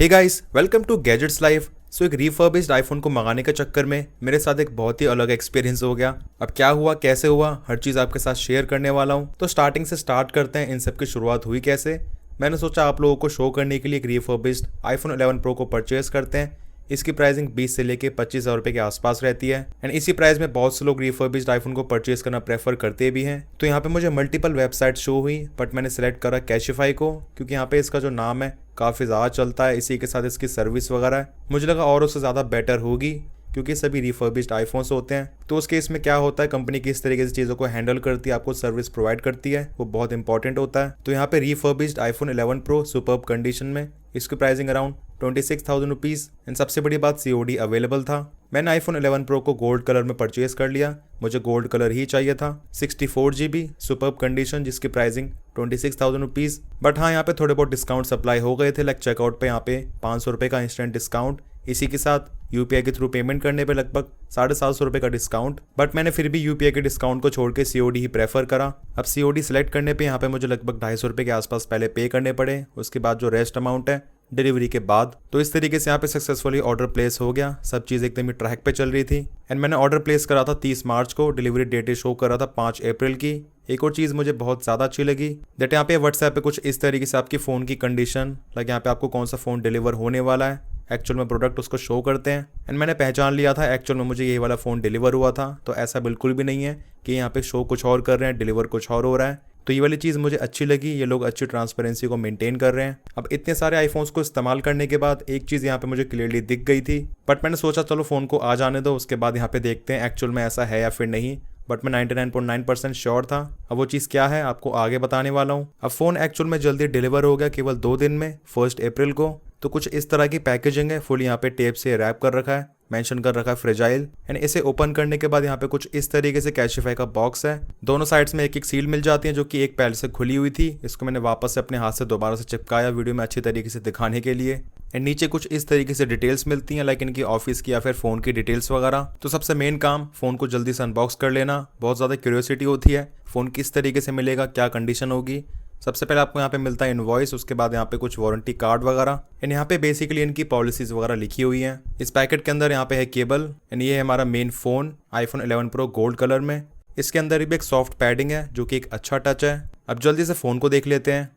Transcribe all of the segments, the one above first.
Hey guys, welcome to gadgets life. So एक refurbished iPhone को मंगाने के चक्कर में मेरे साथ एक बहुत ही अलग एक्सपीरियंस हो गया। अब क्या हुआ, कैसे हुआ, हर चीज़ आपके साथ शेयर करने वाला हूँ। तो स्टार्टिंग से स्टार्ट करते हैं, इन सब की शुरुआत हुई कैसे। मैंने सोचा आप लोगों को शो करने के लिए एक रिफर्बिश्ड आईफोन 11 प्रो को परचेज करते हैं। इसकी प्राइसिंग 20 से लेके 25,000 रुपये के आसपास रहती है एंड इसी प्राइस में बहुत से लोग रिफर्बिश्ड आईफोन को परचेज करना प्रेफर करते भी हैं। तो यहाँ पे मुझे मल्टीपल वेबसाइट शो हुई, बट मैंने सेलेक्ट करा कैशिफाई को, क्योंकि यहाँ पे इसका जो नाम है काफ़ी ज़्यादा चलता है, इसी के साथ इसकी सर्विस वगैरह है, मुझे लगा और उससे ज़्यादा बेटर होगी क्योंकि सभी रिफर्बिश्ड आईफोन्स होते हैं। तो उस केस में क्या होता है, कंपनी किस तरीके से चीज़ों को हैंडल करती है, आपको सर्विस प्रोवाइड करती है, वो बहुत इंपॉर्टेंट होता है। तो यहाँ पे refurbished iPhone 11 pro superb condition में, इसकी प्राइसिंग अराउंड 26,000 रुपीज़ एंड सबसे बड़ी बात COD अवेलेबल था। मैंने आईफोन 11 प्रो को गोल्ड कलर में परचेज कर लिया, मुझे गोल्ड कलर ही चाहिए था। 64 GB सुपर्ब कंडीशन, जिसकी प्राइसिंग 26,000 रुपीज़। बट हाँ, यहाँ पे थोड़े बहुत डिस्काउंट सप्लाई हो गए थे, लाइक चेकआउट पे यहाँ पे 500 रुपये का इंस्टेंट डिस्काउंट, इसी के साथ UPI के थ्रू पेमेंट करने पे लगभग 750 रुपये का डिस्काउंट। बट मैंने फिर भी UPI के डिस्काउंट को छोड़ के COD ही प्रेफर करा। अब COD सेलेक्ट करने पे यहाँ पे मुझे लगभग 250 रुपये के आसपास पहले पे करने पड़े, उसके बाद जो रेस्ट अमाउंट है डिलीवरी के बाद। तो इस तरीके से यहाँ पे सक्सेसफुली ऑर्डर प्लेस हो गया, सब चीज़ एकदम ही ट्रैक पे चल रही थी एंड मैंने ऑर्डर प्लेस करा था 30 मार्च को, डिलीवरी डेट शो कर रहा था 5 अप्रैल की। एक और चीज़ मुझे बहुत ज़्यादा अच्छी लगी, दैट यहाँ पे व्हाट्सएप पे कुछ इस तरीके से आपकी फ़ोन की कंडीशन, लाइक यहाँ पे आपको कौन सा फ़ोन डिलीवर होने वाला है, एक्चुअल में प्रोडक्ट उसको शो करते हैं एंड मैंने पहचान लिया था एक्चुअल में मुझे ये वाला फ़ोन डिलीवर हुआ था। तो ऐसा बिल्कुल भी नहीं है कि यहाँ पे शो कुछ और कर रहे हैं, डिलीवर कुछ और हो रहा है। तो ये वाली चीज़ मुझे अच्छी लगी, ये लोग अच्छी ट्रांसपेरेंसी को मेंटेन कर रहे हैं। अब इतने सारे आईफोन्स को इस्तेमाल करने के बाद एक चीज़ यहाँ पे मुझे क्लियरली दिख गई थी, बट मैंने सोचा चलो फ़ोन को आ जाने दो, उसके बाद यहाँ पे देखते हैं एक्चुअल में ऐसा है या फिर नहीं। बट मैं 99.9% श्योर था। अब वो चीज़ क्या है आपको आगे बताने वाला हूँ। अब फ़ोन एक्चुअल में जल्दी डिलीवर हो गया, केवल 2 दिन में, 1 अप्रैल को। तो कुछ इस तरह की पैकेजिंग है, फुल यहाँ पे टेप से रैप कर रखा है, मेंशन कर रखा है फ्रेजाइल एंड इसे ओपन करने के बाद यहाँ पे कुछ इस तरीके से कैशिफाई का बॉक्स है। दोनों साइड्स में एक एक सील मिल जाती है, जो कि एक पहले से खुली हुई थी। इसको मैंने वापस से अपने हाथ से दोबारा से चिपकाया वीडियो में अच्छी तरीके से दिखाने के लिए एंड नीचे कुछ इस तरीके से डिटेल्स मिलती हैं, लाइक इनकी ऑफिस की या फिर फ़ोन की डिटेल्स वगैरह। तो सबसे मेन काम फ़ोन को जल्दी से अनबॉक्स कर लेना, बहुत ज़्यादा क्यूरियोसिटी होती है फ़ोन किस तरीके से मिलेगा, क्या कंडीशन होगी। सबसे पहले आपको यहाँ पे मिलता है इनवॉइस, उसके बाद यहाँ पे कुछ वारंटी कार्ड वगैरह एंड यहाँ पे बेसिकली इनकी पॉलिसीज वगैरह लिखी हुई हैं। इस पैकेट के अंदर यहाँ पे है केबल एंड ये है हमारा main phone iPhone 11 pro gold colour में। इसके अंदर भी एक सॉफ्ट पैडिंग है जो कि एक अच्छा टच है। अब जल्दी से फ़ोन को देख लेते हैं।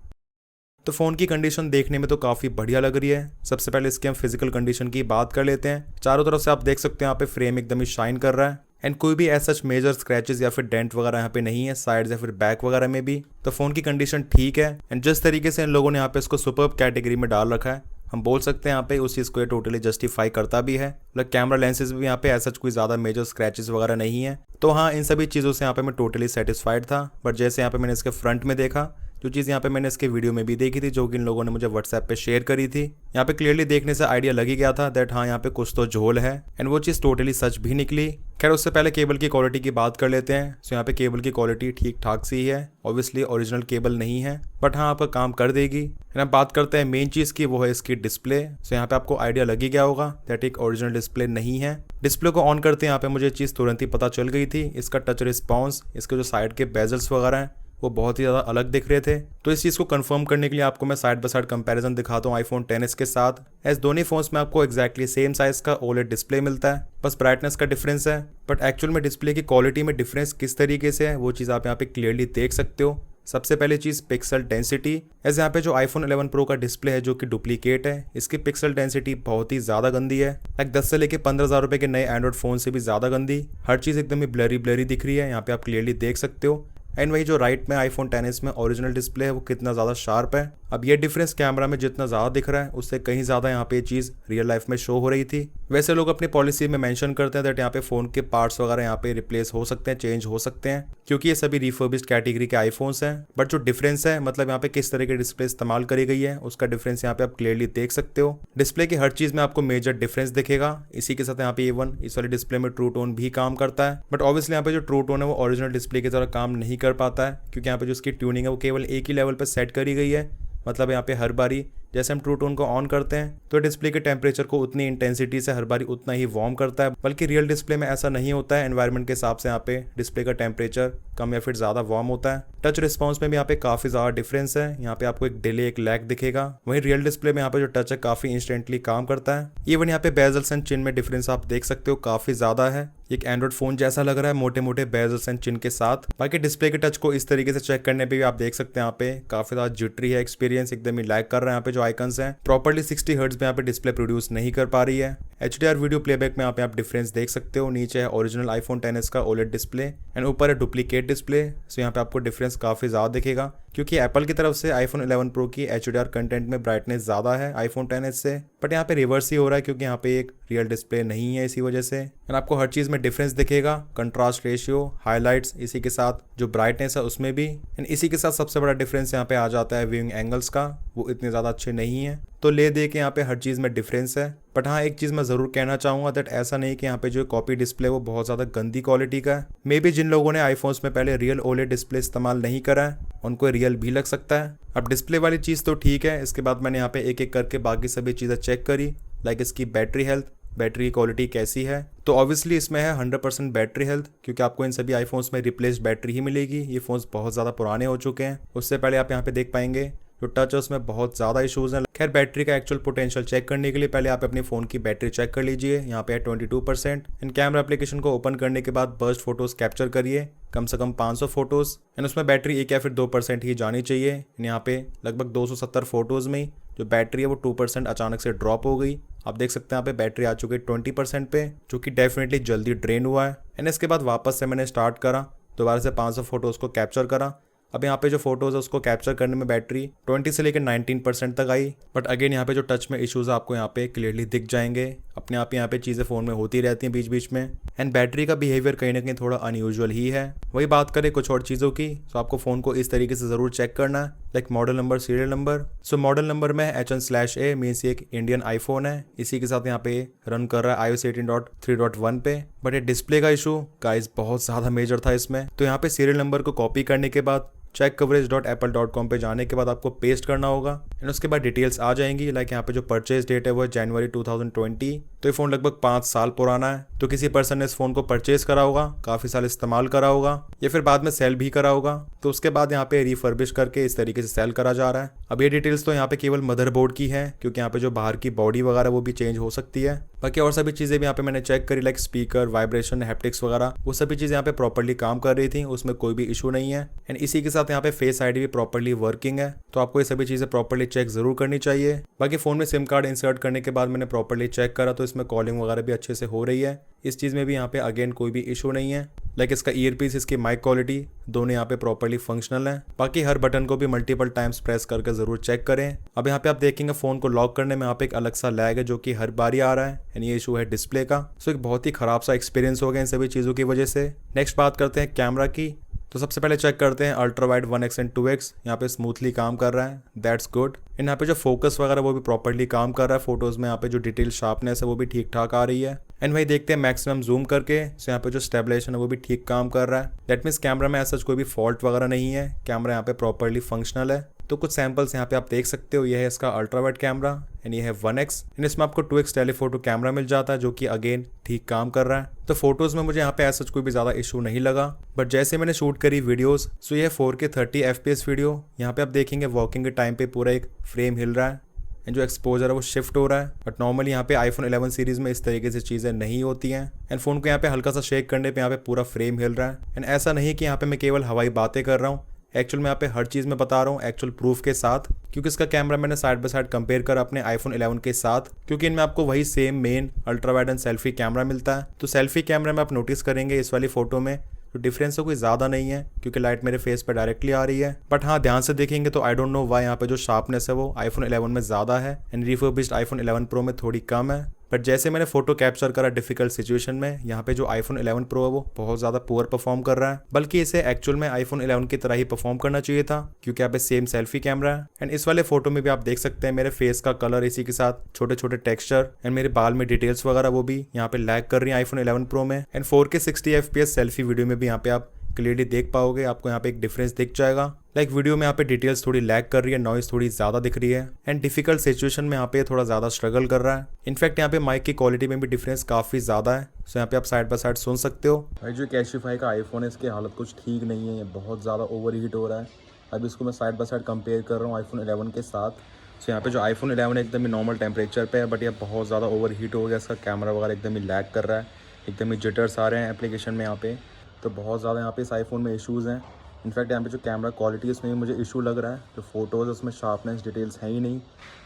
तो फ़ोन की कंडीशन देखने में तो काफ़ी बढ़िया लग रही है। सबसे पहले इसके हम फिजिकल कंडीशन की बात कर लेते हैं। चारों तरफ से आप देख सकते हैं यहाँ पे फ्रेम एकदम ही शाइन कर रहा है एंड कोई भी ऐसा मेजर स्क्रैचेस या फिर डेंट वगैरह यहाँ पे नहीं है, साइड्स या फिर बैक वगैरह में भी। तो फ़ोन की कंडीशन ठीक है एंड जिस तरीके से इन लोगों ने यहाँ पे इसको सुपर्ब कैटेगरी में डाल रखा है, हम बोल सकते हैं यहाँ पे उस चीज़ को ये टोटली जस्टिफाई करता भी है। मतलब कैमरा लेंसेज भी यहाँ पे ऐसा कोई ज़्यादा मेजर स्क्रैचेस वगैरह नहीं है। तो हाँ, इन सभी चीज़ों से यहाँ पे मैं टोटली सेटिस्फाइड था। बट जैसे यहाँ पे मैंने इसके फ्रंट में देखा, जो चीज़ यहाँ पे मैंने इसके वीडियो में भी देखी थी, जो कि इन लोगों ने मुझे व्हाट्सएप पे शेयर करी थी, यहाँ पे क्लियरली देखने से आइडिया लग ही गया था दैट हाँ यहाँ पे कुछ तो झोल है एंड वो चीज़ टोटली सच भी निकली। खैर उससे पहले केबल की क्वालिटी की बात कर लेते हैं। सो यहाँ पे केबल की क्वालिटी ठीक ठाक सी है, ऑब्वियसली ओरिजिनल केबल नहीं है, बट हाँ आपका काम कर देगी। एंड अब बात करते हैं मेन चीज़ की, वो है इसकी डिस्प्ले। सो यहाँ पे आपको आइडिया लग ही गया होगा दैट एक ओरिजिनल डिस्प्ले नहीं है। डिस्प्ले को ऑन करते हैं यहाँ पे मुझे चीज़ तुरंत ही पता चल गई थी। इसका टच रिस्पॉन्स, इसके जो साइड के बेजल्स वगैरह हैं वो बहुत ही ज़्यादा अलग दिख रहे थे। तो इस चीज़ को कंफर्म करने के लिए आपको मैं साइड बाय साइड कंपैरिजन दिखाता हूँ आईफोन XS के साथ। एज दोनों फोन्स में आपको एक्जैक्टली सेम साइज का OLED डिस्प्ले मिलता है, बस ब्राइटनेस का डिफरेंस है। बट एक्चुअल में डिस्प्ले की क्वालिटी में डिफरेंस किस तरीके से है वो चीज़ आप यहाँ पे क्लियरली देख सकते हो। सबसे पहले चीज़ पिक्सल डेंसिटी। एज यहाँ पे जो आईफोन 11 प्रो का डिस्प्ले है जो कि डुप्लीकेट है, इसकी पिक्सल डेंसिटी बहुत ही ज़्यादा गंदी है, लाइक 10 से लेके 15,000 रुपये के नए एंड्रॉइड फ़ोन से भी ज़्यादा गंदी। हर चीज़ एकदम ही ब्लरी दिख रही है, यहाँ पे आप क्लियरली देख सकते हो। एंड वही जो राइट में आईफोन XS में ओरिजिनल डिस्प्ले है वो कितना ज़्यादा शार्प है। अब ये डिफरेंस कैमरा में जितना ज़्यादा दिख रहा है उससे कहीं ज़्यादा यहाँ पे ये चीज़ रियल लाइफ में शो हो रही थी। वैसे लोग अपनी पॉलिसी में मेंशन करते हैं दैट यहाँ पे फ़ोन के पार्ट्स वगैरह यहाँ पे रिप्लेस हो सकते हैं, चेंज हो सकते हैं, क्योंकि ये सभी रिफर्बिश्ड कैटेगरी के आईफोन्स हैं। बट जो डिफरेंस है, मतलब यहाँ पे किस तरह की डिस्प्ले इस्तेमाल करी गई है, उसका डिफरेंस यहाँ पे आप क्लियरली देख सकते हो। डिस्प्ले की हर चीज़ में आपको मेजर डिफरेंस दिखेगा। इसी के साथ यहाँ पे A1 इस वाले डिस्प्ले में ट्रू टोन भी काम करता है, बट ऑब्वियसली यहाँ पे जो ट्रू टोन है वो ओरिजिनल डिस्प्ले की तरह काम नहीं कर पाता है, क्योंकि यहाँ पे जो इसकी ट्यूनिंग है वो केवल एक ही लेवल पर सेट करी गई है। मतलब यहाँ पे हर बारी जैसे हम ट्रू टोन को ऑन करते हैं तो डिस्प्ले के टेम्परेचर को उतनी इंटेंसिटी से हर बारी उतना ही वार्म करता है, बल्कि रियल डिस्प्ले में ऐसा नहीं होता है। एनवायरनमेंट के हिसाब से यहाँ पे डिस्प्ले का टेम्परेचर कम या फिर ज़्यादा वार्म होता है। टच रिस्पॉन्स में भी यहाँ पे काफ़ी ज़्यादा डिफरेंस है। यहाँ पे आपको एक डिले, एक लैग दिखेगा। वहीं रियल डिस्प्ले में यहाँ पे जो टच है काफ़ी इंस्टेंटली काम करता है। इवन यहाँ पे बेजल्स एंड चिन में डिफरेंस आप देख सकते हो, काफ़ी ज़्यादा है। एक एंड्रॉइड फोन जैसा लग रहा है मोटे मोटे बेजल्स एंड चिन के साथ। बाकी डिस्प्ले के टच को इस तरीके से चेक करने पे भी आप देख सकते हैं यहाँ पे काफी ज्यादा जिटरी है एक्सपीरियंस, एकदम ही लैग कर रहा है। यहाँ पे जो आइकन्स हैं प्रॉपर्ली 60 हर्ट्ज में यहाँ पे डिस्प्ले प्रोड्यूस नहीं कर पा रही है। HDR वीडियो प्लेबैक में यहाँ पे आप डिफरेंस देख सकते हो। नीचे है ओरिजिनल iPhone XS का OLED डिस्प्ले एंड ऊपर है डुप्लीकेट डिस्प्ले। सो यहाँ पे आपको डिफरेंस काफी ज्यादा दिखेगा, क्योंकि एप्पल की तरफ से iPhone 11 Pro की HDR कंटेंट में ब्राइटनेस ज़्यादा है iPhone XS से, बट यहाँ पे रिवर्स ही हो रहा है क्योंकि यहाँ पे एक रियल डिस्प्ले नहीं है इसी वजह से। एंड आपको हर चीज़ में डिफरेंस दिखेगा, कंट्रास्ट रेशियो, हाइलाइट्स, इसी के साथ जो ब्राइटनेस है उसमें भी। एंड इसी के साथ सबसे बड़ा डिफरेंस यहाँ पे आ जाता है व्यूइंग एंगल्स का, वो इतने ज़्यादा अच्छे नहीं है। तो ले दे के यहाँ पे हर चीज़ में डिफरेंस है। बट हाँ, एक चीज़ मैं ज़रूर कहना चाहूँगा दैट ऐसा नहीं कि यहाँ पे जो कॉपी डिस्प्ले वो बहुत ज़्यादा गंदी क्वालिटी का है। मे बी जिन लोगों ने आईफोन्स में पहले रियल OLED डिस्प्ले इस्तेमाल नहीं करा है उनको रियल भी लग सकता है। अब डिस्प्ले वाली चीज़ तो ठीक है, इसके बाद मैंने यहाँ पे एक एक करके बाकी सभी चीज़ें चेक करी, लाइक इसकी बैटरी हेल्थ, बैटरी की क्वालिटी कैसी है। तो ऑब्वियसली इसमें है 100% बैटरी हेल्थ, क्योंकि आपको इन सभी आईफोन्स में रिप्लेस्ड बैटरी ही मिलेगी। ये फ़ोन्स बहुत ज़्यादा पुराने हो चुके हैं। उससे पहले आप यहाँ पे देख पाएंगे जो टच है उसमें बहुत ज़्यादा इशूज़ हैं। खैर, बैटरी का एक्चुअल पोटेंशियल चेक करने के लिए पहले आप अपने फ़ोन की बैटरी चेक कर लीजिए। यहाँ पे है 22%। इन कैमरा एप्लीकेशन को ओपन करने के बाद बर्स्ट फोटोज़ कैप्चर करिए, कम से कम 500 फोटोज़। एंड उसमें बैटरी 1 या फिर 2% ही जानी चाहिए। यहाँ पे लगभग 270 फोटोज़ में जो बैटरी है वो 2% अचानक से ड्रॉप हो गई। आप देख सकते हैं यहाँ पे बैटरी आ चुकी है 20% पे, जो कि डेफिनेटली जल्दी ड्रेन हुआ है। एंड इसके बाद वापस से मैंने स्टार्ट करा, दोबारा से 500 फोटोज़ को कैप्चर करा। अब यहाँ पे जो फोटोज़ है उसको कैप्चर करने में बैटरी 20 से लेकर 19% तक आई। बट अगेन यहाँ पे जो टच में इश्यूज़ आपको यहाँ पे क्लियरली दिख जाएंगे। अपने आप यहाँ पे चीज़ें फ़ोन में होती रहती हैं बीच बीच में। एंड बैटरी का बिहेवियर कहीं ना कहीं थोड़ा अनयूजुअल ही है। वही बात करें कुछ और चीज़ों की, तो आपको फ़ोन को इस तरीके से ज़रूर चेक करना है, like model number, serial number. So model number में HN/A मीन्स ये एक इंडियन आईफोन है। इसी के साथ यहाँ पे रन कर रहा है iOS 18.3.1 पे। बट ये डिस्प्ले का इशू गाइस बहुत ज़्यादा मेजर था इसमें। तो यहाँ पे सीरियल नंबर को कॉपी करने के बाद checkcoverage.apple.com पे जाने के बाद आपको पेस्ट करना होगा। एंड उसके बाद डिटेल्स आ जाएंगी, लाइक यहाँ पे जो परचेज डेट है वो है जनवरी 2020। तो ये फ़ोन लगभग 5 साल पुराना है। तो किसी पर्सन ने इस फ़ोन को परचेज करा होगा, काफ़ी साल इस्तेमाल करा होगा, या फिर बाद में सेल भी करा होगा। तो उसके बाद यहाँ पे रिफर्बिश करके इस तरीके से सेल करा जा रहा है। अब ये डिटेल्स तो यहाँ पे केवल मदरबोर्ड की है, क्योंकि यहाँ पे जो बाहर की बॉडी वगैरह वो भी चेंज हो सकती है। बाकी और सभी चीज़ें भी यहाँ पे मैंने चेक करी, लाइक स्पीकर, वाइब्रेशन, हैप्टिक्स वगैरह, वो सभी चीज़ें यहाँ पे प्रॉपर्ली काम कर रही थी, उसमें कोई भी इशू नहीं है। एंड इसी के साथ यहाँ पे फेस आईडी भी प्रॉपर्ली वर्किंग है। तो आपको ये सभी चीज़ें प्रॉपर्ली चेक जरूर करनी चाहिए। बाकी फ़ोन में सिम कार्ड इंसर्ट करने के बाद मैंने प्रॉपर्ली चेक करा, तो इसमें कॉलिंग वगैरह भी अच्छे से हो रही है। इस चीज़ में भी यहाँ पे अगेन कोई भी इशू नहीं है। लाइक इसका ईयरपीस, इसकी माइक क्वालिटी दोनों यहाँ पे प्रॉपर्ली फंक्शनल है। बाकी हर बटन को भी मल्टीपल टाइम्स प्रेस करके जरूर चेक करें। अब यहाँ पे आप देखेंगे फ़ोन को लॉक करने में यहाँ पे एक अलग सा लैग है जो कि हर बार ही आ रहा है। एंड ये इशू है डिस्प्ले का। सो एक बहुत ही खराब सा एक्सपीरियंस हो गया इन सभी चीज़ों की वजह से। नेक्स्ट बात करते हैं कैमरा की। तो सबसे पहले चेक करते हैं ultra wide 1x and 2x, यहाँ पे स्मूथली काम कर रहा है, दैट्स गुड। एंड यहाँ पे जो फोकस वगैरह वो भी प्रॉपर्ली काम कर रहा है। फोटोज़ में यहाँ पे जो डिटेल शार्पनेस है वो भी ठीक ठाक आ रही है। एंड वही देखते हैं मैक्सिमम जूम करके, सो यहाँ पे जो स्टेबलाइजेशन है वो भी ठीक काम कर रहा है। दैट मीन्स कैमरा में ऐसा कोई भी फॉल्ट वगैरह नहीं है, कैमरा यहाँ पे प्रॉपर्ली फंक्शनल है। तो कुछ सैंपल्स यहाँ पे आप देख सकते हो। ये है इसका अल्ट्रा वाइड कैमरा एंड ये है 1x। एंड इसमें आपको 2x टेलीफोटो कैमरा मिल जाता है जो कि अगेन ठीक काम कर रहा है। तो फोटोज़ में मुझे यहाँ पे ऐसा कोई भी ज़्यादा इशू नहीं लगा। बट जैसे मैंने शूट करी वीडियोस, सो ये 4K 30 FPS वीडियो। यहाँ पे आप देखेंगे वॉकिंग के टाइम पे पूरा एक फ्रेम हिल रहा है एंड जो एक्सपोजर है वो शिफ्ट हो रहा है। बट नॉर्मली यहाँ पे iPhone 11 सीरीज़ में इस तरीके से चीज़ें नहीं होती हैं। एंड फ़ोन को यहाँ पे हल्का सा शेक करने पे यहाँ पे पूरा फ्रेम हिल रहा है। एंड ऐसा नहीं कि यहाँ पे मैं केवल हवाई बातें कर रहा हूँ, एक्चुअल में यहाँ पे हर चीज़ में बता रहा हूँ एक्चुअल प्रूफ के साथ, क्योंकि इसका कैमरा मैंने साइड बाय साइड कंपेयर करा अपने iPhone 11 के साथ, क्योंकि इनमें आपको वही same main ultra wide and selfie camera मिलता है। तो सेल्फी कैमरा में आप नोटिस करेंगे इस वाली फ़ोटो में तो डिफरेंस तो कोई ज़्यादा नहीं है, क्योंकि लाइट मेरे फेस पर डायरेक्टली आ रही है। बट हाँ, ध्यान से देखेंगे तो आई डोंट नो वाई यहाँ पे जो शार्पनेस है वो iPhone 11 में ज़्यादा है एंड रिफर्बिश्ड iPhone 11 Pro में थोड़ी कम है। बट जैसे मैंने फोटो कैप्चर करा डिफिकल्ट सिचुएशन में, यहाँ पे जो iPhone 11 Pro है वो बहुत ज़्यादा पुअर परफॉर्म कर रहा है। बल्कि इसे एक्चुअल में iPhone 11 की तरह ही परफॉर्म करना चाहिए था, क्योंकि यहाँ पे सेम सेल्फी कैमरा है। एंड इस वाले फोटो में भी आप देख सकते हैं मेरे फेस का कलर, इसी के साथ छोटे छोटे टेक्सचर एंड मेरे बाल में डिटेल्स वगैरह वो भी यहाँ पे लैग कर रही है iPhone 11 Pro में। And 4K 60 FPS selfie video में भी यहाँ पे आप क्लियरली देख पाओगे, आपको यहाँ पे एक डिफरेंस दिख जाएगा। लाइक वीडियो में यहाँ पे डिटेल्स थोड़ी लैग कर रही है, नॉइस थोड़ी ज़्यादा दिख रही है एंड डिफिकल्ट सिचुएशन में यहाँ पे थोड़ा ज़्यादा स्ट्रगल कर रहा है। इनफैक्ट यहाँ पे माइक की क्वालिटी में भी डिफरेंस काफ़ी ज़्यादा है। सो यहाँ पे आप साइड बाय साइड सुन सकते हो। भाई जो कैशिफाई का आईफोन है इसकी हालत कुछ ठीक नहीं है, ये बहुत ज़्यादा ओवर हीट हो रहा है। अब इसको मैं साइड बाय साइड कंपेयर कर रहा हूँ आईफोन 11 के साथ। सो यहाँ पे जो आईफोन 11 एकदम ही नॉर्मल टेम्परेचर पे है, बट ये बहुत ज़्यादा ओवर हीट हो गया। इसका कैमरा वगैरह एकदम ही लैग कर रहा है, एकदम ही जिटर्स आ रहे हैं एप्लीकेशन में यहाँ पे। तो बहुत ज़्यादा यहाँ पे इस आईफोन में इशूज़ हैं। इनफैक्ट यहाँ पे जो कैमरा क्वालिटी है उसमें भी मुझे इशू लग रहा है। जो फोटोज़ उसमें शार्पनेस डिटेल्स है ही नहीं।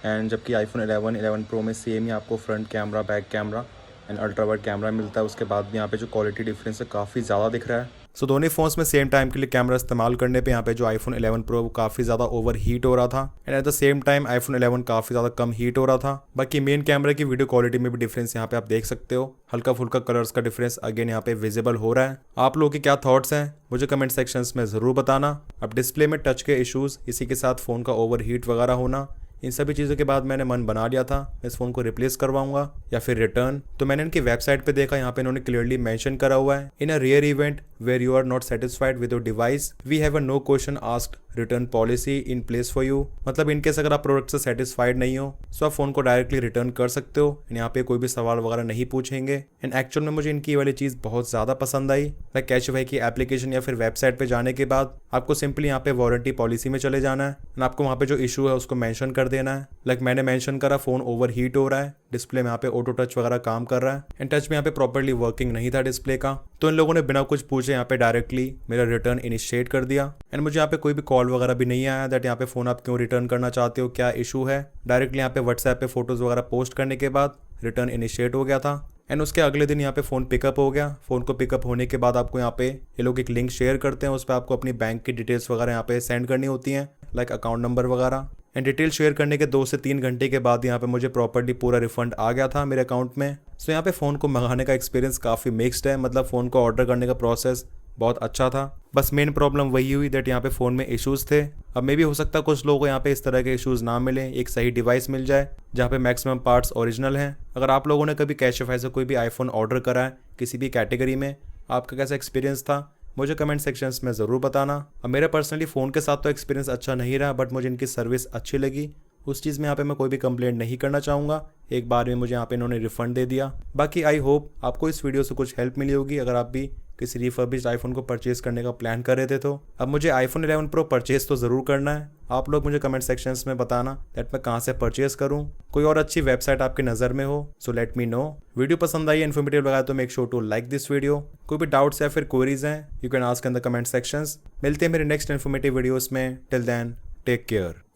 एंड जबकि आईफोन 11 प्रो में सेम ही आपको front camera, back camera and ultra wide camera मिलता है, उसके बाद भी यहाँ पे जो क्वालिटी डिफरेंस है काफ़ी ज़्यादा दिख रहा है। सो दोनों फ़ोन्स में सेम टाइम के लिए कैमरा इस्तेमाल करने पे यहाँ पे जो आईफोन 11 प्रो वो काफ़ी ज़्यादा ओवर हीट हो रहा था and at the same time iPhone 11 काफ़ी ज़्यादा कम हीट हो रहा था। बाकी मेन कैमरा की वीडियो क्वालिटी में भी डिफरेंस यहाँ पे आप देख सकते हो। हल्का फुल्का कलर्स का डिफरेंस अगेन यहाँ पे विजिबल हो रहा है। आप लोगों के क्या थॉट्स हैं मुझे कमेंट सेक्शंस में ज़रूर बताना। अब डिस्प्ले में टच के इशूज़, इसी के साथ फ़ोन का ओवर हीट वगैरह होना, इन सभी चीज़ों के बाद मैंने मन बना लिया था मैं इस फ़ोन को रिप्लेस करवाऊंगा या फिर रिटर्न। तो मैंने इनकी वेबसाइट पे देखा, यहाँ पे इन्होंने क्लियरली मेंशन करा हुआ है, in a rare event where you are not satisfied with your device we have a no question asked return policy in place for you. मतलब इनकेस अगर आप प्रोडक्ट से सेटिस्फाइड नहीं हो तो आप फ़ोन को डायरेक्टली रिटर्न कर सकते हो, यहाँ पे कोई भी सवाल वगैरह नहीं पूछेंगे। एंड एक्चुअल में मुझे इनकी वाली चीज़ बहुत ज़्यादा पसंद आई। लाइक कैशिफाई की एप्लीकेशन या फिर वेबसाइट पे जाने के बाद आपको सिंपली यहाँ पे वारंटी पॉलिसी में चले जाना है एंड आपको वहाँ पे जो इशू है उसको मेंशन कर देना है। लाइक मैंने मेंशन करा फ़ोन ओवर हीट हो रहा है, डिस्प्ले में यहाँ पे ऑटो टच वगैरह काम कर रहा है एंड टच में यहाँ पे प्रॉपर्ली वर्किंग नहीं था डिस्प्ले का। तो इन लोगों ने बिना कुछ पूछे यहाँ पे डायरेक्टली मेरा रिटर्न इनिशिएट कर दिया एंड मुझे यहाँ पे कोई भी कॉल वगैरह भी नहीं आया दैट यहाँ पे फ़ोन आप क्यों रिटर्न करना चाहते हो, क्या इशू है। डायरेक्टली यहाँ पे व्हाट्सएप पे फोटोज़ वगैरह पोस्ट करने के बाद रिटर्न इनिशिएट हो गया था एंड उसके अगले दिन यहाँ पे फ़ोन पिकअप हो गया। फ़ोन को पिकअप होने के बाद आपको यहाँ पे ये लोग एक लिंक शेयर करते हैं, उस पर आपको अपनी बैंक की डिटेल्स वगैरह यहाँ पे सेंड करनी होती हैं, लाइक अकाउंट नंबर वगैरह। एंड डिटेल शेयर करने के 2 से 3 घंटे के बाद यहाँ पे मुझे प्रॉपर्ली पूरा रिफंड आ गया था मेरे अकाउंट में। सो यहाँ पे फ़ोन को मंगाने का एक्सपीरियंस काफ़ी मिक्स्ड है। मतलब फ़ोन को ऑर्डर करने का प्रोसेस बहुत अच्छा था, बस मेन प्रॉब्लम वही हुई दैट यहाँ पे फ़ोन में इश्यूज़ थे। अब मे भी हो सकता है कुछ लोगों को यहाँ पे इस तरह के इश्यूज़ ना मिले, एक सही डिवाइस मिल जाए जहाँ पे मैक्सिमम पार्ट्स ओरिजिनल हैं। अगर आप लोगों ने कभी कैशिफाई से कोई भी आईफोन ऑर्डर करा है किसी भी कैटेगरी में, आपका कैसा एक्सपीरियंस था मुझे कमेंट सेक्शंस में ज़रूर बताना। अब मेरा पर्सनली फ़ोन के साथ तो एक्सपीरियंस अच्छा नहीं रहा, बट मुझे इनकी सर्विस अच्छी लगी, उस चीज़ में यहाँ पे मैं कोई भी कंप्लेंट नहीं करना चाहूँगा। एक बार में मुझे यहाँ पे इन्होंने रिफंड दे दिया। बाकी आई होप आपको इस वीडियो से कुछ हेल्प मिली होगी अगर आप भी किसी रिफर्बिश्ड आईफोन को परचेज करने का प्लान कर रहे थे। तो अब मुझे आईफोन 11 प्रो परचेज तो ज़रूर करना है। आप लोग मुझे कमेंट सेक्शंस में बताना दैट मैं कहाँ से परचेज करूँ, कोई और अच्छी वेबसाइट आपकी नज़र में हो so let me know. Video पसंद आई, इन्फॉर्मेटिव लगा तो make sure to like this video. कोई भी डाउट्स या फिर क्वेरीज हैं you can ask in the comment sections. मिलते हैं मेरे नेक्स्ट इन्फॉर्मेटिव वीडियोज़ में। Till then take care.